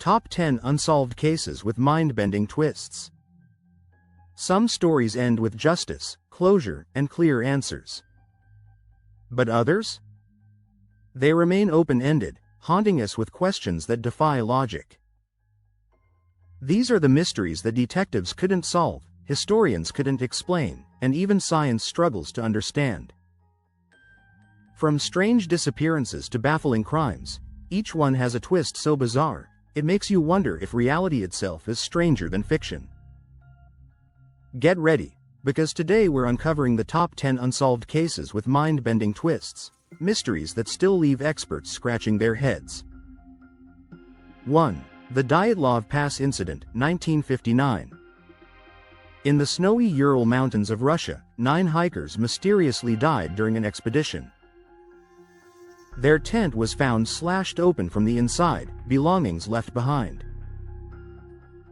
Top 10 Unsolved Cases with Mind-Bending Twists. Some stories end with justice, closure, and clear answers. But others? They remain open-ended, haunting us with questions that defy logic. These are the mysteries that detectives couldn't solve, historians couldn't explain, and even science struggles to understand. From strange disappearances to baffling crimes, each one has a twist so bizarre, it makes you wonder if reality itself is stranger than fiction. Get ready, because today we're uncovering the top 10 unsolved cases with mind-bending twists, mysteries that still leave experts scratching their heads. 1. The Dyatlov Pass Incident, 1959. In the snowy Ural Mountains of Russia, 9 hikers mysteriously died during an expedition. Their tent was found slashed open from the inside, belongings left behind.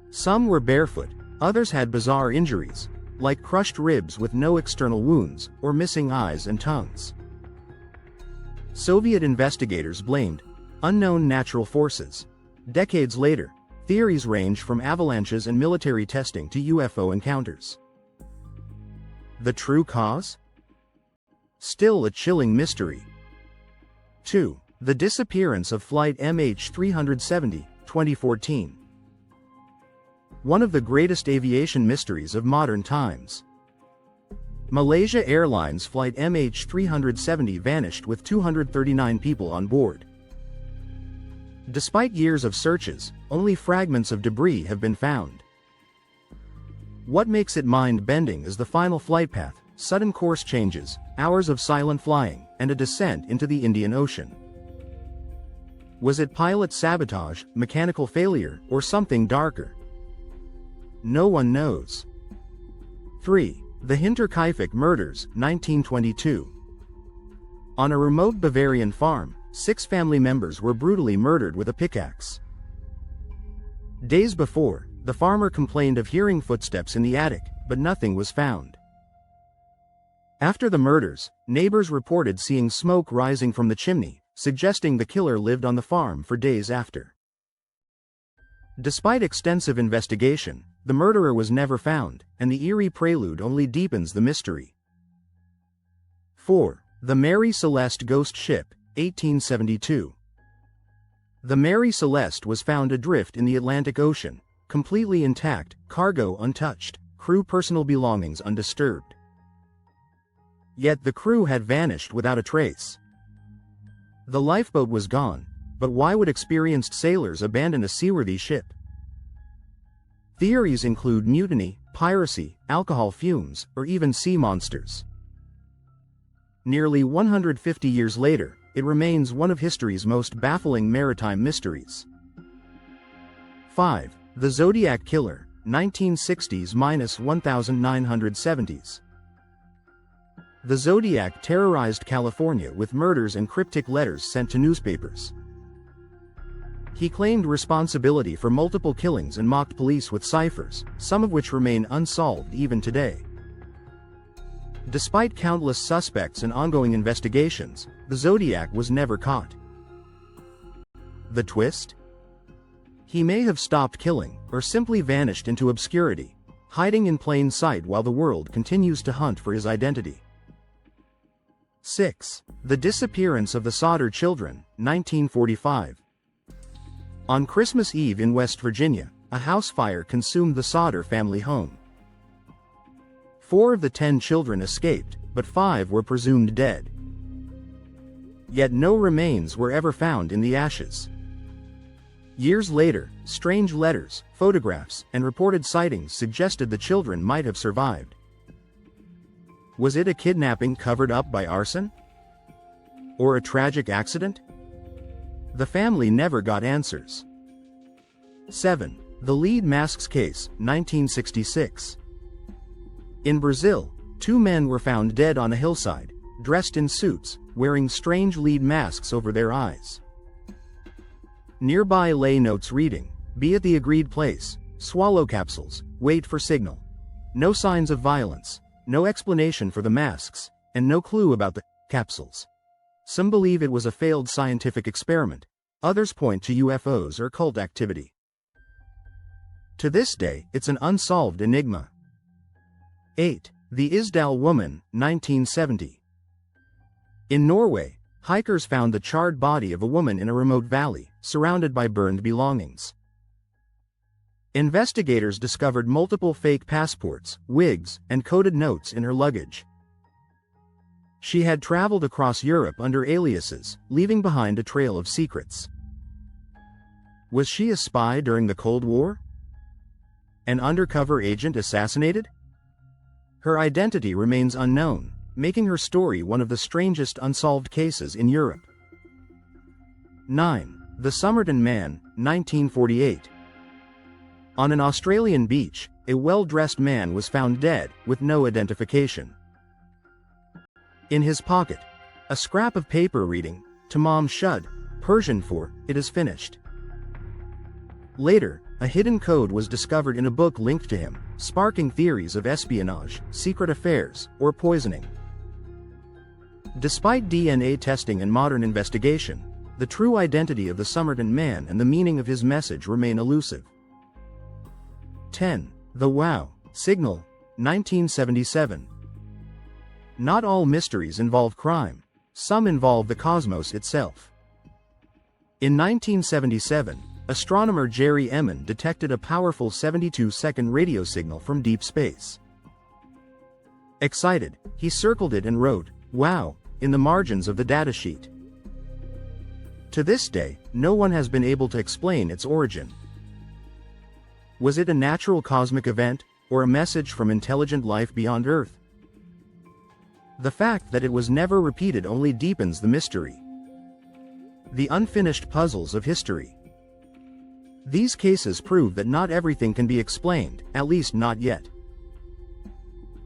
Some were barefoot, others had bizarre injuries, like crushed ribs with no external wounds, or missing eyes and tongues. Soviet investigators blamed unknown natural forces. Decades later, theories range from avalanches and military testing to UFO encounters. The true cause? Still a chilling mystery. 2. The disappearance of Flight MH370, 2014. One of the greatest aviation mysteries of modern times. Malaysia Airlines Flight MH370 vanished with 239 people on board. Despite years of searches, only fragments of debris have been found. What makes it mind-bending is the final flight path, sudden course changes, hours of silent flying, and a descent into the Indian Ocean. Was it pilot sabotage, mechanical failure, or something darker? No one knows. 3. The Hinterkaifeck Murders, 1922. On a remote Bavarian farm, 6 family members were brutally murdered with a pickaxe. Days before, the farmer complained of hearing footsteps in the attic, but nothing was found. After the murders, neighbors reported seeing smoke rising from the chimney, suggesting the killer lived on the farm for days after. Despite extensive investigation, the murderer was never found, and the eerie prelude only deepens the mystery. 4. The Mary Celeste Ghost Ship, 1872. The Mary Celeste was found adrift in the Atlantic Ocean, completely intact, cargo untouched, crew personal belongings undisturbed. Yet the crew had vanished without a trace. The lifeboat was gone, but why would experienced sailors abandon a seaworthy ship? Theories include mutiny, piracy, alcohol fumes, or even sea monsters. Nearly 150 years later, it remains one of history's most baffling maritime mysteries. 5. The Zodiac Killer, 1960s–1970s. The Zodiac terrorized California with murders and cryptic letters sent to newspapers. He claimed responsibility for multiple killings and mocked police with ciphers, some of which remain unsolved even today. Despite countless suspects and ongoing investigations, the Zodiac was never caught. The twist? He may have stopped killing, or simply vanished into obscurity, hiding in plain sight while the world continues to hunt for his identity. 6. The Disappearance of the Sodder Children, 1945. On Christmas Eve in West Virginia, a house fire consumed the Sodder family home. 4 of the 10 children escaped, but 5 were presumed dead. Yet no remains were ever found in the ashes. Years later, strange letters, photographs, and reported sightings suggested the children might have survived. Was it a kidnapping covered up by arson? Or a tragic accident? The family never got answers. 7. The Lead Masks Case, 1966. In Brazil, 2 men were found dead on a hillside, dressed in suits, wearing strange lead masks over their eyes. Nearby lay notes reading, "Be at the agreed place, swallow capsules, wait for signal." No signs of violence, no explanation for the masks, and no clue about the capsules. Some believe it was a failed scientific experiment, others point to UFOs or cult activity. To this day, it's an unsolved enigma. 8. The Isdal Woman, 1970. In Norway, hikers found the charred body of a woman in a remote valley, surrounded by burned belongings. Investigators discovered multiple fake passports, wigs, and coded notes in her luggage. She had traveled across Europe under aliases, leaving behind a trail of secrets. Was she a spy during the Cold War? An undercover agent assassinated? Her identity remains unknown, making her story one of the strangest unsolved cases in Europe. 9. The Somerton Man, 1948. On an Australian beach, a well-dressed man was found dead, with no identification. In his pocket, a scrap of paper reading, Tamam Shud, Persian for, "It is finished." Later, a hidden code was discovered in a book linked to him, sparking theories of espionage, secret affairs, or poisoning. Despite DNA testing and modern investigation, the true identity of the Somerton Man and the meaning of his message remain elusive. 10. The Wow Signal, 1977. Not all mysteries involve crime. Some involve the cosmos itself. In 1977, astronomer Jerry Emmon detected a powerful 72-second radio signal from deep space. Excited, he circled it and wrote, "Wow," in the margins of the datasheet. To this day, no one has been able to explain its origin. Was it a natural cosmic event, or a message from intelligent life beyond Earth? The fact that it was never repeated only deepens the mystery. The unfinished puzzles of history. These cases prove that not everything can be explained, at least not yet.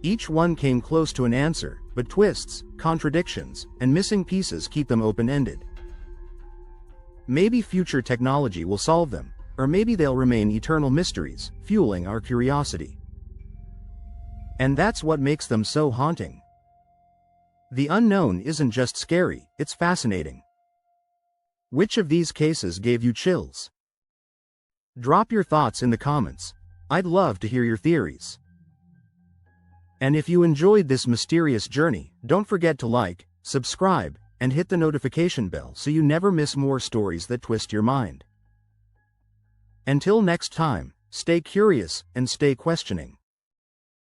Each one came close to an answer, but twists, contradictions, and missing pieces keep them open-ended. Maybe future technology will solve them, or maybe they'll remain eternal mysteries, fueling our curiosity. And that's what makes them so haunting. The unknown isn't just scary, it's fascinating. Which of these cases gave you chills? Drop your thoughts in the comments. I'd love to hear your theories. And if you enjoyed this mysterious journey, don't forget to like, subscribe, and hit the notification bell so you never miss more stories that twist your mind. Until next time, stay curious and stay questioning.